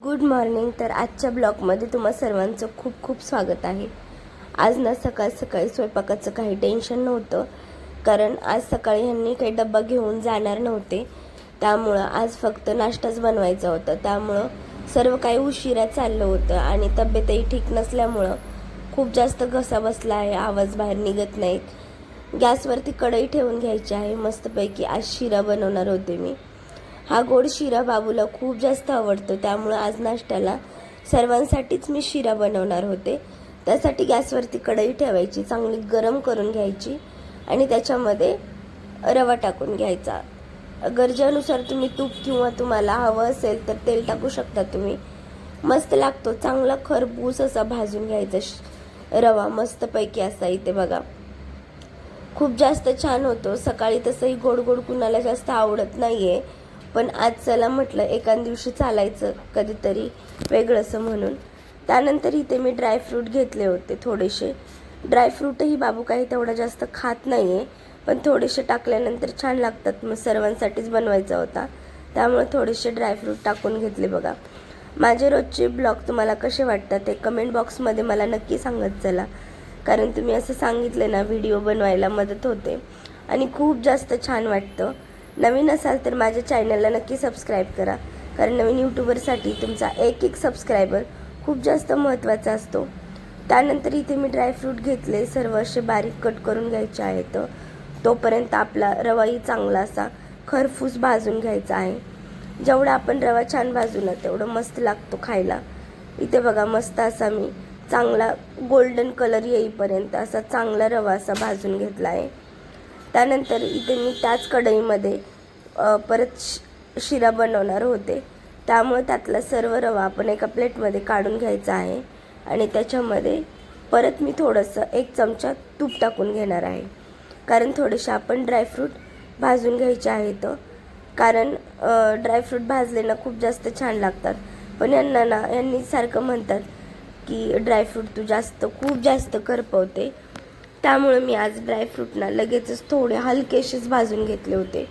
Good morning. तर आजच्या ब्लॉगमध्ये तुम्हा सर्वांचं खूप खूप स्वागत आहे. आज ना सकाळ सकाळी स्वयंपाकाचं काही टेन्शन नव्हतं, कारण आज सकाळी ह्यांनी काही डब्बा घेऊन जाणार नव्हते. त्यामुळं आज फक्त नाश्ताच बनवायचा होता. त्यामुळं सर्व काही उशिरा चाललं होतं आणि तब्येतही ठीक नसल्यामुळं खूप जास्त घसा बसला आहे, आवाज बाहेर निघत नाहीत. गॅसवरती कढई ठेवून घ्यायची आहे. मस्तपैकी आज शिरा बनवणार होते मी. हा गोड शिरा बाबूला खूप जास्त आवडतो, त्यामुळे आज नाश्त्याला सर्वांसाठीच मी शिरा बनवणार होते. त्यासाठी गॅसवरती कढई ठेवायची, चांगली गरम करून घ्यायची आणि त्याच्यामध्ये रवा टाकून घ्यायचा. गरजेनुसार तुम्ही तूप किंवा तुम्हाला हवं असेल तर तेल टाकू शकता तुम्ही. मस्त लागतो. चांगला खरपूस असा भाजून घ्यायचा रवा मस्तपैकी असा. इथे बघा खूप जास्त छान होतो. सकाळी तसंही गोड गोड कुणाला जास्त आवडत नाहीये, पण आज चला म्हटलं एखाद दिवशी चालायचं कधीतरी वेगळंसं म्हणून. त्यानंतर इथे मी ड्रायफ्रूट घेतले होते थोडेसे. ड्रायफ्रूटही बाबू काही तेवढा जास्त खात नाही आहे, पण थोडेसे टाकल्यानंतर छान लागतात. मग सर्वांसाठीच बनवायचा होता, त्यामुळे थोडेसे ड्रायफ्रूट टाकून घेतले. बघा माझे रोजचे ब्लॉग तुम्हाला कसे वाटतात ते कमेंट बॉक्समध्ये मला नक्की सांगत चला, कारण तुम्ही असं सांगितलं ना व्हिडिओ बनवायला मदत होते आणि खूप जास्त छान वाटतं. नवीन असाल तर माझ्या चॅनलला नक्की सबस्क्राईब करा, कारण नवीन यूट्यूबरसाठी तुमचा एक सबस्क्रायबर खूप जास्त महत्त्वाचा असतो. त्यानंतर इथे मी ड्रायफ्रूट घेतले, सर्व असे बारीक कट करून घ्यायचे आहेत. तोपर्यंत आपला रवाही चांगला असा खरपूस भाजून घ्यायचा आहे. जेवढा आपण रवा छान भाजू ना तेवढं मस्त लागतो खायला. इथे बघा मस्त असा मी चांगला गोल्डन कलर येईपर्यंत असा चांगला रवा असा भाजून घेतला आहे. त्यानंतर इथे मी त्याच कढईमध्ये परत शिरा बनवणार होते, त्यामुळे त्यातला सर्व रवा आपण एका प्लेटमध्ये काढून घ्यायचा आहे आणि त्याच्यामध्ये परत मी थोडंसं 1 चमचा तूप टाकून घेणार आहे, कारण थोडेसे आपण ड्रायफ्रूट भाजून घ्यायचे आहेत. कारण ड्रायफ्रूट भाजले ना खूप जास्त छान लागतात, पण यांनी सारखं म्हणतात की ड्रायफ्रूट तू खूप जास्त करपवते. त्यामुळे मी आज ड्रायफ्रूटना लगेचच थोडे हलकेसेच भाजून घेतले होते.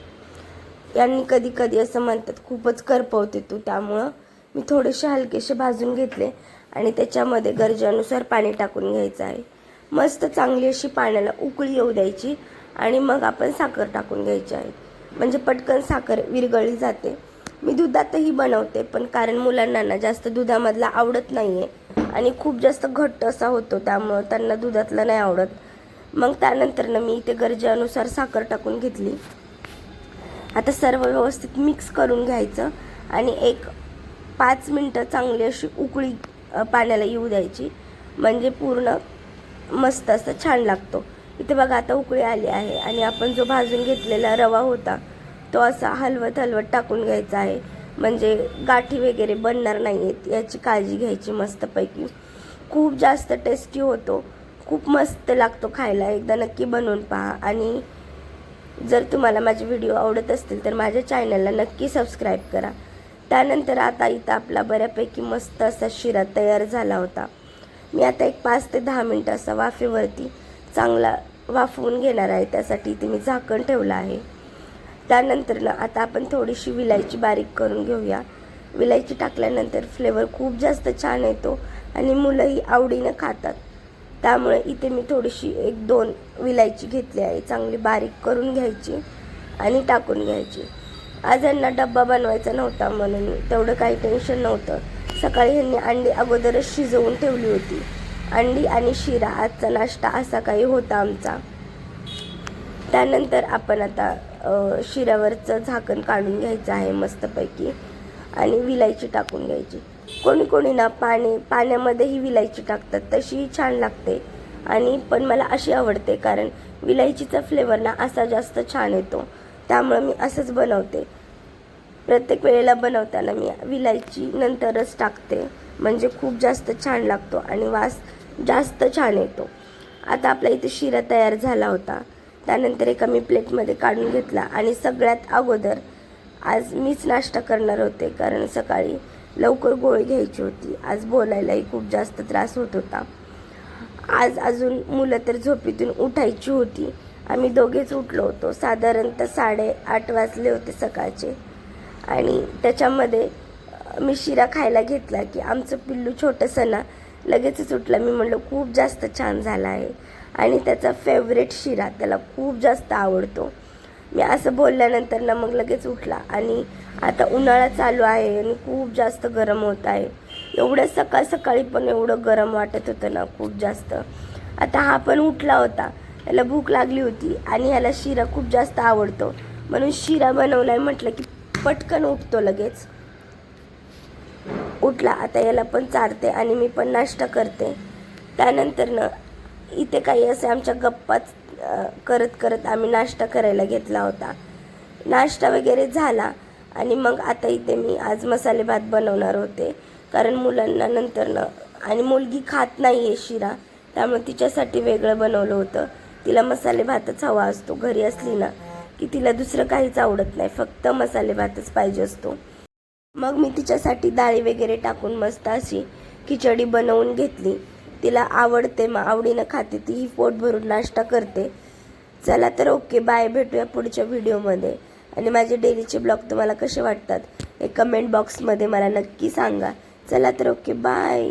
यांनी कधी कधी असं म्हणतात खूपच करपवते तू, त्यामुळं मी थोडेसे हलकेसे भाजून घेतले आणि त्याच्यामध्ये गरजेनुसार पाणी टाकून घ्यायचं आहे. मस्त चांगली अशी पाण्याला उकळी येऊ द्यायची आणि मग आपण साखर टाकून घ्यायची आहे, म्हणजे पटकन साखर विरघळली जाते. मी दुधातही बनवते, पण कारण मुलांना ना जास्त दुधामधला आवडत नाही आहे आणि खूप जास्त घट्ट असा होतो, त्यामुळं त्यांना दुधातलं नाही आवडत. मग त्यानंतर ना मी इथे गरजेनुसार साखर टाकून घेतली. आता सर्व व्यवस्थित मिक्स करून घ्यायचं आणि 5 मिनटं चांगली अशी उकळी पाण्याला येऊ द्यायची, म्हणजे पूर्ण मस्त असं छान लागतो. इथे बघा आता उकळी आली आहे आणि आपण जो भाजून घेतलेला रवा होता तो असा हलवत टाकून घ्यायचा आहे, म्हणजे गाठी वगैरे बनणार नाही आहेत याची काळजी घ्यायची. मस्तपैकी खूप जास्त टेस्टी होतो, खूप मस्त लागतो खायला. एकदा नक्की बनवून पहा आणि जर तुम्हाला माझे व्हिडिओ आवडत असतील तर माझ्या चॅनलला नक्की सबस्क्राईब करा. त्यानंतर आता इथं आपला बऱ्यापैकी मस्त असा शिरा तयार झाला होता. मी आता 5 ते 10 मिनटं असा वाफेवरती चांगला वाफवून घेणार आहे, त्यासाठी इथे मी झाकण ठेवलं आहे. त्यानंतर ना आता आपण थोडीशी विलायची बारीक करून घेऊया. विलायची टाकल्यानंतर फ्लेवर खूप जास्त छान येतो आणि मुलंही आवडीनं खातात. त्यामुळे इथे मी थोडीशी 1-2 विलायची घेतली आहे, चांगली बारीक करून घ्यायची आणि टाकून घ्यायची. आज यांना डब्बा बनवायचा नव्हता म्हणून तेवढं काही टेन्शन नव्हतं. सकाळी ह्यांनी अंडी अगोदरच शिजवून ठेवली होती. अंडी आणि शिरा आजचा नाश्ता असा काही होता आमचा. त्यानंतर आपण आता शिऱ्यावरचं झाकण काढून घ्यायचं आहे मस्तपैकी आणि विलायची टाकून घ्यायची. कोणी ना पाण्यामध्येही विलायची टाकतात, तशीही छान लागते आणि पण मला अशी आवडते, कारण विलायचीचा फ्लेवर ना असा जास्त छान येतो, त्यामुळे मी असंच बनवते. प्रत्येक वेळेला बनवताना मी विलायची नंतरच टाकते, म्हणजे खूप जास्त छान लागतो आणि वास जास्त छान येतो. आता आपला इथे शिरा तयार झाला होता. त्यानंतर एका मी प्लेटमध्ये काढून घेतला आणि सगळ्यात अगोदर आज मीच नाश्ता करणार होते, कारण सकाळी लवकर गोळी घ्यायची होती. आज बोलायलाही खूप जास्त त्रास होत होता. आज अजून मुलं तर झोपेतून उठायची होती. आम्ही दोघेच उठलो होतो. साधारणतः 8:30 वाजले होते सकाळचे आणि त्याच्यामध्ये मी शिरा खायला घेतला की आमचं पिल्लू छोटंसं ना लगेचच उठलं. मी म्हणलं खूप जास्त छान झाला आहे आणि त्याचा फेवरेट शिरा त्याला खूप जास्त आवडतो. मी असं बोलल्यानंतर ना मग लगेच उठला. आणि आता उन्हाळा चालू आहे आणि खूप जास्त गरम होत आहे. एवढं सकाळी पण एवढं गरम वाटत होतं ना खूप जास्त. आता हा पण उठला होता, याला भूक लागली होती आणि याला शिरा खूप जास्त आवडतो म्हणून शिरा बनवलाय. म्हटलं की पटकन उठतो लगेच. उठला. आता याला पण चारते आणि मी पण नाश्ता करते. त्यानंतर ना इथे काही असे आमच्या गप्पाच करत करत आम्ही नाश्ता करायला घेतला होता. नाश्ता वगैरे झाला आणि मग आता इथे मी आज मसाले भात बनवणार होते, कारण मुलांना नंतर ना, आणि मुलगी खात नाही आहे शिरा, त्यामुळे तिच्यासाठी वेगळं बनवलं होतं. तिला मसाले भातच हवा असतो. घरी असली ना की तिला दुसरं काहीच आवडत नाही, फक्त मसाले भातच पाहिजे असतो. मग मी तिच्यासाठी डाळी वगैरे टाकून मस्त अशी खिचडी बनवून घेतली. तिला आवडते, मग आवडीनं खाते ती. ही पोट भरून नाश्ता करते. चला तर ओके, बाय. भेटूया पुढच्या व्हिडिओमध्ये. आणि माझे डेलीचे ब्लॉग तुम्हाला कसे वाटतात हे कमेंट बॉक्समध्ये मला नक्की सांगा. चला तर ओके, बाय.